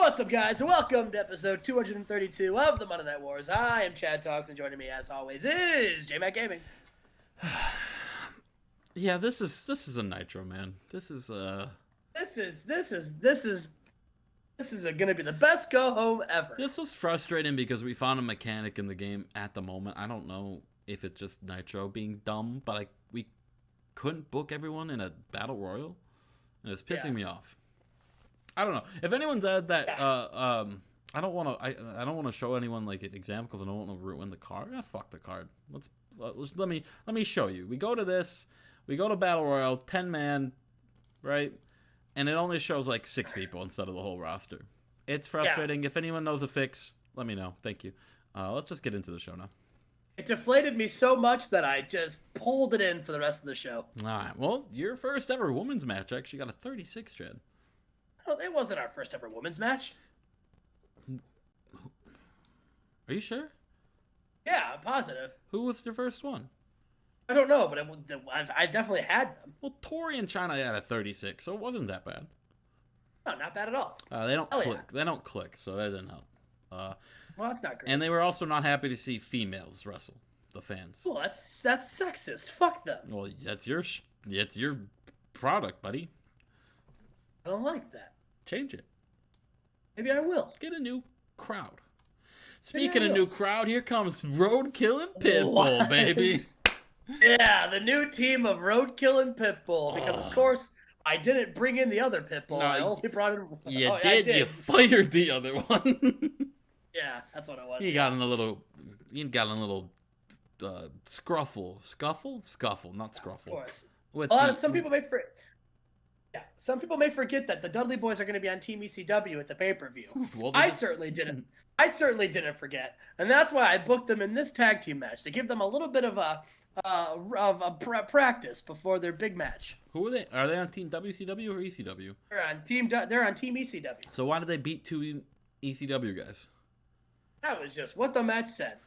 What's up, guys, and welcome to episode 232 of the Monday Night Wars. I am Chad Talks, and joining me, as always, is Jmack Gaming. Yeah, this is a Nitro, man. This is gonna be the best go home ever. This was frustrating because we found a mechanic in the game at the moment. I don't know if it's just Nitro being dumb, but we couldn't book everyone in a battle royal, and it's pissing me off. I don't know if anyone's had that. I don't want to show anyone like an example because I don't want to ruin the card. Fuck the card. Let me show you. We go to this. We go to battle royal, 10-man, right? And it only shows like 6 people instead of the whole roster. It's frustrating. Yeah. If anyone knows a fix, let me know. Thank you. Let's just get into the show now. It deflated me so much that I just pulled it in for the rest of the show. All right. Well, your first ever women's match actually got a 36, Chad. No, it wasn't our first ever women's match. Are you sure? Yeah, I'm positive. Who was your first one? I don't know, but I definitely had them. Well, Tori and China had a 36, so it wasn't that bad. No, not bad at all. They don't click. Yeah. They don't click, so that didn't help. Well, that's not great. And they were also not happy to see females wrestle. The fans. Well, that's sexist. Fuck them. Well, that's your product, buddy. I don't like that. Change it. Maybe I will. Get a new crowd. Speaking of new crowd, here comes Roadkill and Pitbull, baby. Yeah, the new team of Roadkill and Pitbull. Because, of course, I didn't bring in the other Pitbull. I only brought in... You did. You fired the other one. Yeah, that's what it was. You got in a little scuffle, not scruffle. Of course. Some people may forget that the Dudley Boys are going to be on Team ECW at the pay-per-view. Well, I certainly didn't forget, and that's why I booked them in this tag team match to give them a little bit of a practice before their big match. Who are they? Are they on Team WCW or ECW? They're on Team ECW. So why did they beat 2 ECW guys? That was just what the match said.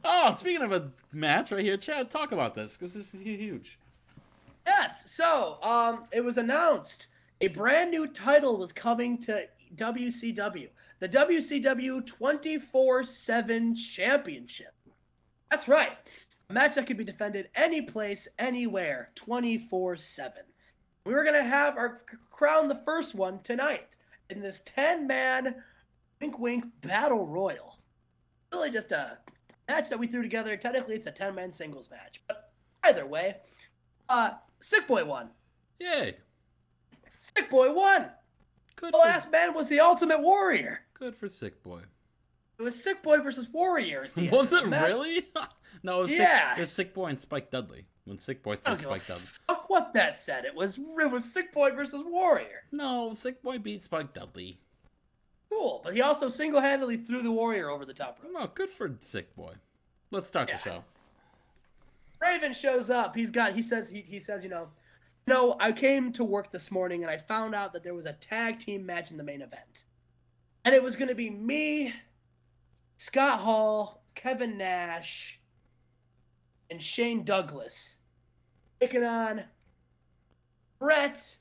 Oh, speaking of a match right here, Chad, talk about this because this is huge. Yes, so it was announced a brand new title was coming to WCW, the WCW 24/7 Championship. That's right, a match that could be defended any place, anywhere, 24/7. We were gonna have crown the first one tonight in this 10-man wink wink battle royal. Really just a match that we threw together. Technically, it's a 10-man singles match, but either way, Sick Boy won. Yay. Sick Boy won. The last man was the Ultimate Warrior. Good for Sick Boy. It was Sick Boy versus Warrior. Was it really? No, it was Sick Boy and Spike Dudley. When Sick Boy threw Spike Dudley. Fuck what that said. It was Sick Boy versus Warrior. No, Sick Boy beat Spike Dudley. Cool, but he also single-handedly threw the Warrior over the top rope. No, good for Sick Boy. Let's start the show. Raven shows up. He says, no, I came to work this morning and I found out that there was a tag team match in the main event. And it was going to be me, Scott Hall, Kevin Nash, and Shane Douglas taking on Brett,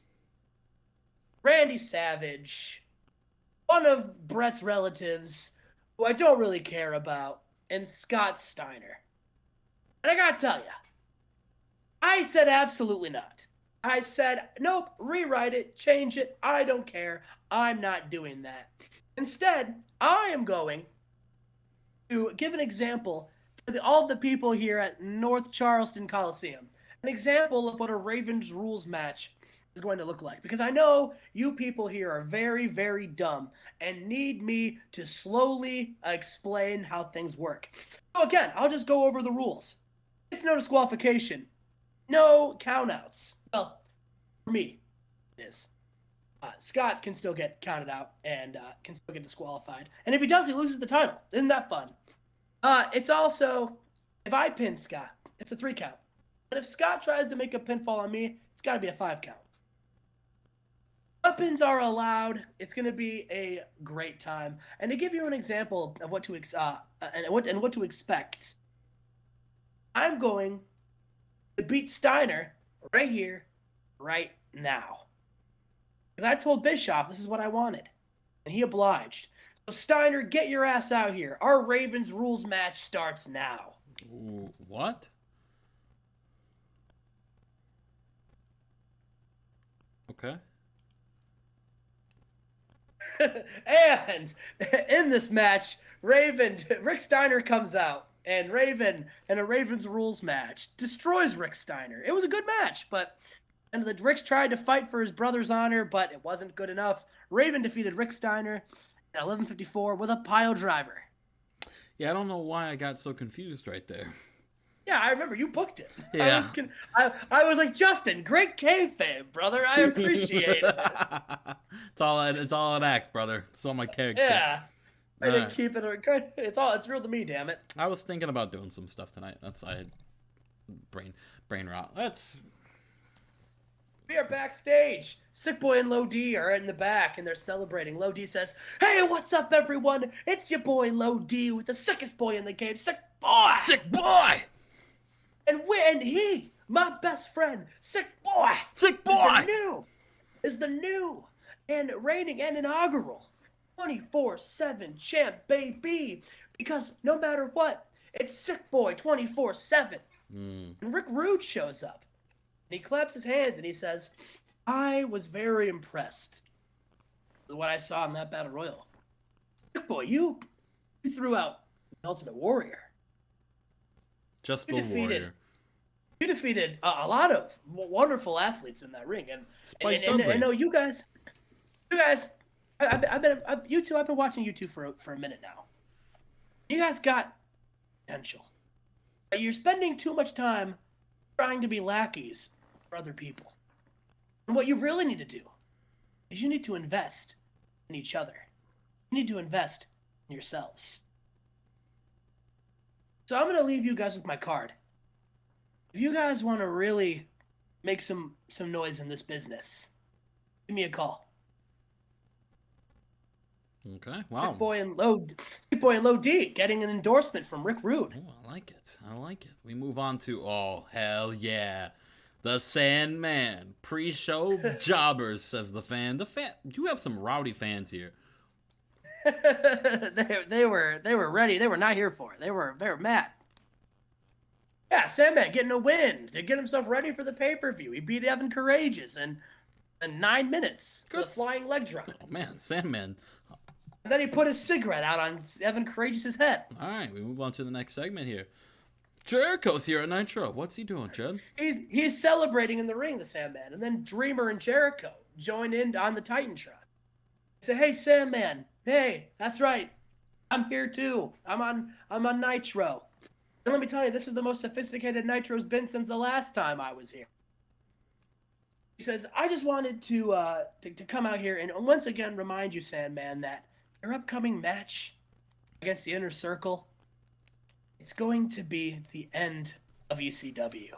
Randy Savage, one of Brett's relatives, who I don't really care about, and Scott Steiner. And I gotta tell you, I said absolutely not. I said, nope, rewrite it, change it, I don't care. I'm not doing that. Instead, I am going to give an example to all the people here at North Charleston Coliseum. An example of what a Ravens rules match is going to look like. Because I know you people here are very, very dumb and need me to slowly explain how things work. So again, I'll just go over the rules. It's no disqualification. No countouts. Well, for me, it is. Scott can still get counted out and can still get disqualified. And if he does, he loses the title. Isn't that fun? It's also, if I pin Scott, it's a 3 count. But if Scott tries to make a pinfall on me, it's got to be a 5 count. Weapons are allowed. It's going to be a great time. And to give you an example of what to what to expect, I'm going to beat Steiner right here, right now. Because I told Bischoff this is what I wanted, and he obliged. So Steiner, get your ass out here. Our Ravens rules match starts now. Ooh, what? Okay. And in this match, Rick Steiner comes out, and Raven, in a Ravens rules match, destroys Rick Steiner. It was a good match, but and the Ricks tried to fight for his brother's honor, but it wasn't good enough. Raven defeated Rick Steiner at 11:54 with a pile driver. Yeah, I don't know why I got so confused right there. Yeah, I remember you booked it. Yeah. I was like, Justin, great kayfabe, brother. I appreciate it. It's all an act, brother. It's all my character. Yeah. I didn't Alright. keep it. It's real to me, damn it. I was thinking about doing some stuff tonight. I had brain rot. We are backstage. Sick Boy and Low D are in the back, and they're celebrating. Low D says, "Hey, what's up, everyone? It's your boy Low D with the sickest boy in the game, Sick Boy." Sick boy. And he, my best friend, Sick Boy. Sick boy. Is the new and reigning and inaugural 24/7 champ, baby. Because no matter what, it's Sick Boy 24/7. And Rick Rude shows up. And he claps his hands and he says, "I was very impressed with what I saw in that Battle Royal. Sick Boy, you threw out the Ultimate Warrior. Just You the defeated- warrior. You defeated a lot of wonderful athletes in that ring. And Spike I Dudley. know you guys, I've been watching you two for a minute now. You guys got potential. But you're spending too much time trying to be lackeys for other people. And what you really need to do is you need to invest in each other. You need to invest in yourselves. So I'm going to leave you guys with my card. If you guys want to really make some noise in this business, give me a call. Okay. Wow. Sick Boy and Low D getting an endorsement from Rick Rude. Oh, I like it. I like it. We move on to, oh, hell yeah. The Sandman. Pre-show jobbers, says the fan. You have some rowdy fans here. they were ready. They were not here for it. They were mad. Yeah, Sandman getting a win to get himself ready for the pay-per-view. He beat Evan Courageous in 9 minutes with a flying leg drop. Oh, man, Sandman. And then he put his cigarette out on Evan Courageous' head. All right, we move on to the next segment here. Jericho's here at Nitro. What's he doing, Jed? He's celebrating in the ring, the Sandman. And then Dreamer and Jericho join in on the Titantron. Say, "Hey, Sandman. Hey, that's right. I'm here too. I'm on Nitro. And let me tell you, this is the most sophisticated Nitro's been since the last time I was here." He says, "I just wanted to come out here and once again remind you, Sandman, that your upcoming match against the Inner Circle, it's going to be the end of ECW.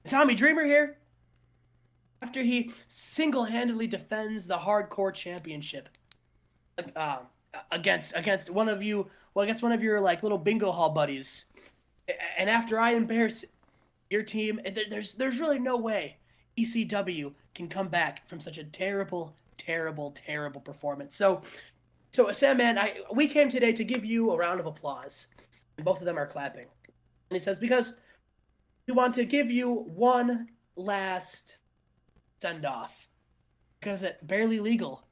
Tommy Dreamer here, after he single-handedly defends the Hardcore Championship against one of you, against one of your like little bingo hall buddies, and after I embarrass your team, there's really no way ECW can come back from such a terrible performance. So Sandman, we came today to give you a round of applause." And both of them are clapping. And he says, "Because we want to give you one last send-off. Because at Barely Legal,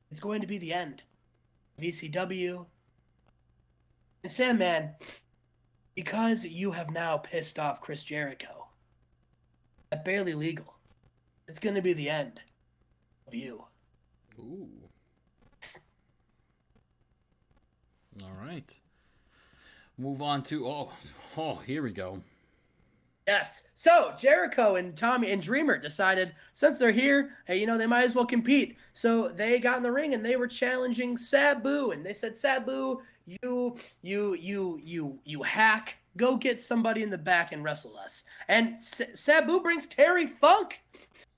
it's going to be the end of ECW. And Sandman, because you have now pissed off Chris Jericho, at Barely Legal, it's going to be the end of you." Ooh. All right. Move on to, here we go. Yes. So Jericho and Tommy and Dreamer decided, since they're here, hey, they might as well compete. So they got in the ring and they were challenging Sabu, and they said, "Sabu, you hack, go get somebody in the back and wrestle us." And Sabu brings Terry Funk,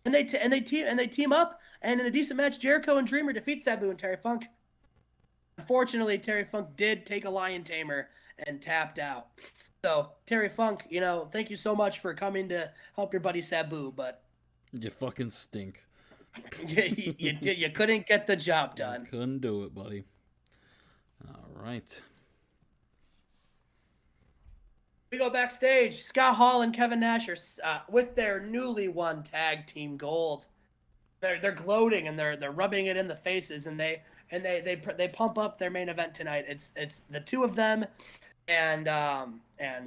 and they team up, and in a decent match, Jericho and Dreamer defeat Sabu and Terry Funk. Unfortunately, Terry Funk did take a lion tamer and tapped out. So, Terry Funk, thank you so much for coming to help your buddy Sabu, but... You fucking stink. You couldn't get the job done. Couldn't do it, buddy. All right. We go backstage. Scott Hall and Kevin Nash are with their newly won tag team gold. They're gloating and they're rubbing it in the faces, and they pump up their main event tonight. It's the two of them and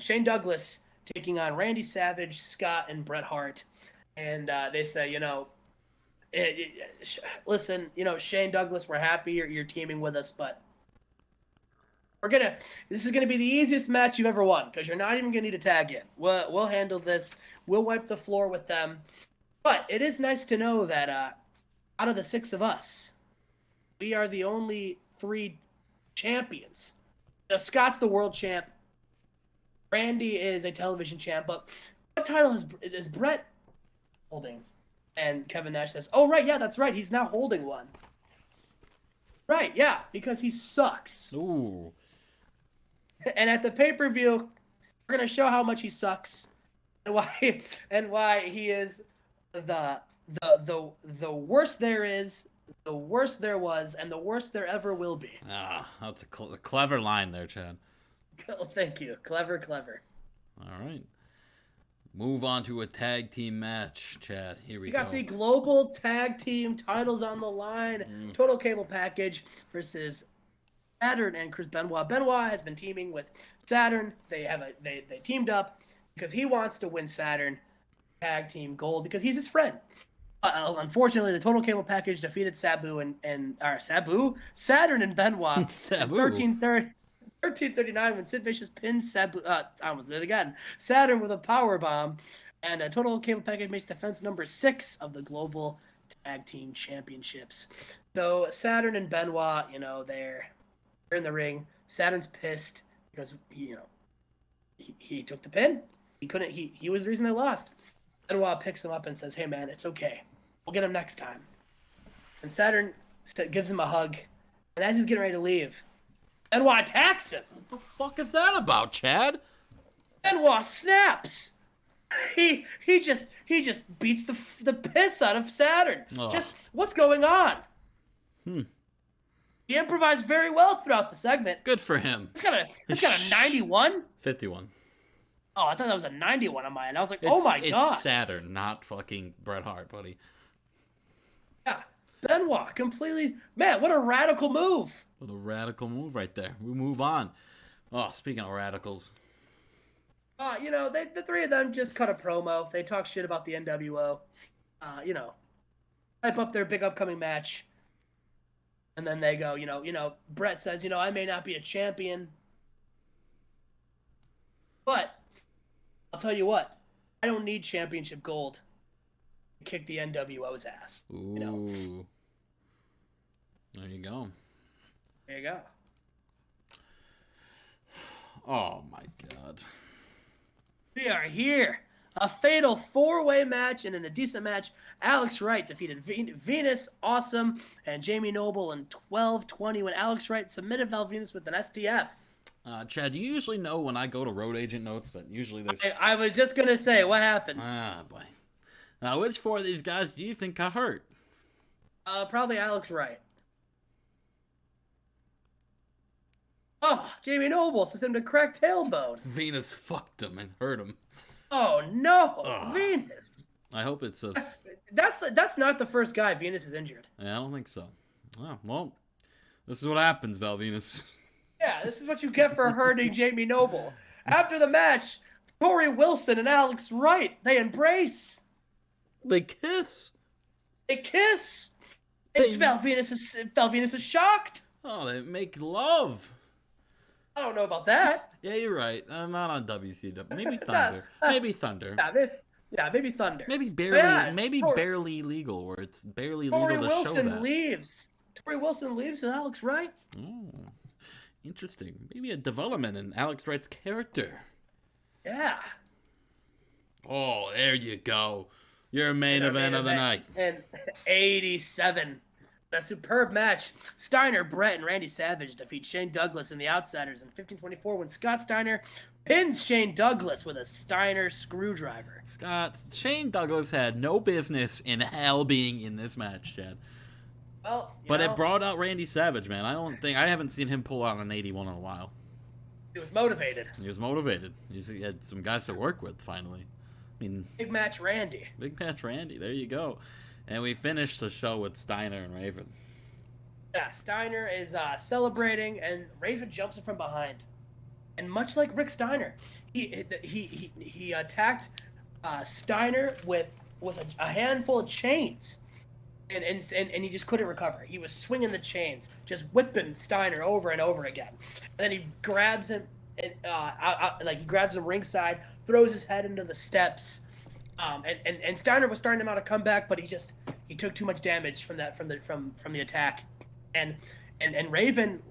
Shane Douglas taking on Randy Savage, Scott, and Bret Hart. And they say, listen, Shane Douglas, we're happy you're teaming with us, but this is gonna be the easiest match you've ever won because you're not even gonna need a tag in. We'll handle this. We'll wipe the floor with them. But it is nice to know that out of the 6 of us, we are the only 3 champions. Scott's the world champ. Randy is a television champ. But what title is Bret holding? And Kevin Nash says, "Oh right, yeah, that's right. He's now holding one." Right, yeah, because he sucks. Ooh. And at the pay-per-view, we're gonna show how much he sucks and why he is the worst there is, the worst there was, and the worst there ever will be. Ah, that's a clever line there, Chad. Thank you. Clever. All right. Move on to a tag team match, Chad. Here we go. We got the global tag team titles on the line. Total Cable Package versus Saturn and Chris Benoit. Benoit has been teaming with Saturn. They teamed up because he wants to win Saturn tag team gold because he's his friend. Unfortunately, the Total Cable Package defeated Saturn and Benoit. Sabu. 1339 when Sid Vicious pinned Sabu. I almost did it again. Saturn with a power bomb, and a Total Cable Package makes defense number 6 of the Global Tag Team Championships. So Saturn and Benoit, they're in the ring. Saturn's pissed because he took the pin. He couldn't. He was the reason they lost. Benoit picks him up and says, "Hey man, it's okay. We'll get him next time." And Saturn gives him a hug, and as he's getting ready to leave, Benoit attacks him. What the fuck is that about, Chad? Benoit snaps. He just beats the piss out of Saturn. Oh. Just what's going on? He improvised very well throughout the segment. Good for him. It's got a 91. 51. Oh, I thought that was a 91 on mine. I was like, oh my god. It's Saturn, not fucking Bret Hart, buddy. Yeah, Benoit completely. Man, what a radical move. What a radical move right there. We move on. Oh, speaking of radicals. The 3 of them just cut a promo. They talk shit about the NWO. Hype up their big upcoming match. And then they go, Bret says, I may not be a champion, but I'll tell you what, I don't need championship gold to kick the NWO's ass. Ooh. There you go. There you go. Oh my god. We are here. A fatal 4-way match, and in a decent match, Alex Wright defeated Venus Awesome and Jamie Noble in 12-20 when Alex Wright submitted Val Venus with an STF. Chad, do you usually know when I go to road agent notes that usually there's... I was just going to say, what happened? Ah, boy. Now, which 4 of these guys do you think got hurt? Probably Alex Wright. Oh, Jamie Noble sustained a cracked tailbone. Venus fucked him and hurt him. Oh no, Ugh. Venus. I hope it's a... That's not the first guy Venus has injured. Yeah, I don't think so. Oh, well, this is what happens, Val Venus. Yeah, this is what you get for hurting Jamie Noble. After the match, Torrie Wilson and Alex Wright, they embrace. They kiss. Val Venus is shocked. Oh, they make love. I don't know about that. Yeah, you're right. Not on WCW. Maybe Thunder. Maybe Thunder. Maybe Thunder. Maybe barely. Barely legal, where it's barely legal to show that. Torrie Wilson leaves with Alex Wright. Oh, interesting. Maybe a development in Alex Wright's character. Yeah. Oh, there you go. Your main event of the night. And 87. A superb match. Steiner, Brett, and Randy Savage defeat Shane Douglas and the Outsiders in 1524 when Scott Steiner pins Shane Douglas with a Steiner screwdriver. Shane Douglas had no business in hell being in this match, Chad. Well, but it brought out Randy Savage, man. I haven't seen him pull out an 81 in a while. He was motivated. He had some guys to work with finally. I mean, Big match Randy. There you go. And we finished the show with Steiner and Raven. Yeah, Steiner is celebrating, and Raven jumps in from behind. And much like Rick Steiner, he attacked Steiner with a handful of chains, and he just couldn't recover. He was swinging the chains, just whipping Steiner over and over again. And then he grabs him, and he grabs him ringside, throws his head into the steps. And Steiner was starting him out a comeback, but he took too much damage from the attack, and Raven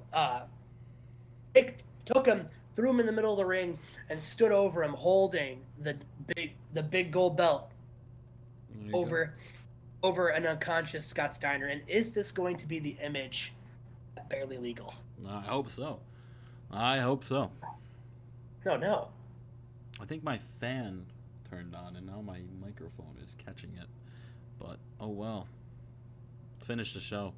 took him, threw him in the middle of the ring, and stood over him, holding the big gold belt over an unconscious Scott Steiner. And is this going to be the image of Barely Legal? I hope so. No. I think my fan turned on, and now my microphone is catching it. But, oh well. Finish the show.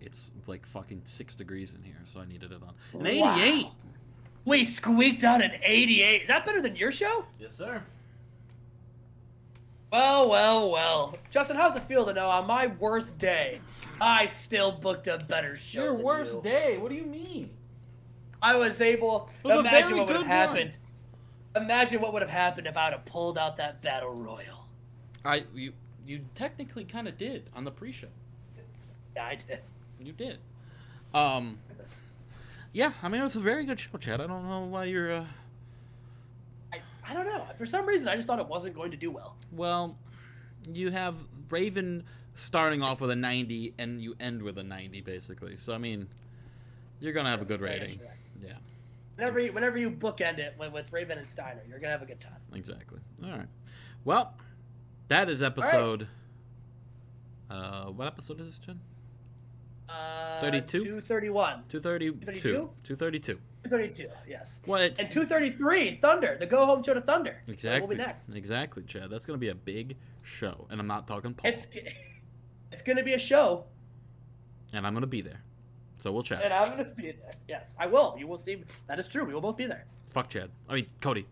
It's like fucking 6 degrees in here, so I needed it on. An 88! Wow. We squeaked out an 88. Is that better than your show? Yes, sir. Well. Justin, how's it feel to know on my worst day, I still booked a better show Your than worst you? day? What do you mean? I was able to imagine what would have happened. Imagine what would have happened if I would have pulled out that battle royal. You technically kind of did on the pre-show. Yeah, I did. You did. Yeah, I mean, it was a very good show, Chad. I don't know why you're, I don't know. For some reason, I just thought it wasn't going to do well. Well, you have Raven starting off with a 90, and you end with a 90, basically. So, I mean, you're going to have a good rating. Yeah. Whenever you bookend it with Raven and Steiner, you're going to have a good time. Exactly. All right. Well, that is episode... what episode is this, Jen? 32? 231. 232. 232, yes. What? And 233, Thunder, the Go Home show to Thunder. Exactly. That will be next. Exactly, Chad. That's going to be a big show. And I'm not talking Paul. It's going to be a show. And I'm going to be there. So we'll chat. And I'm going to be there. Yes, I will. You will see. That is true. We will both be there. Fuck Chad. I mean, Cody.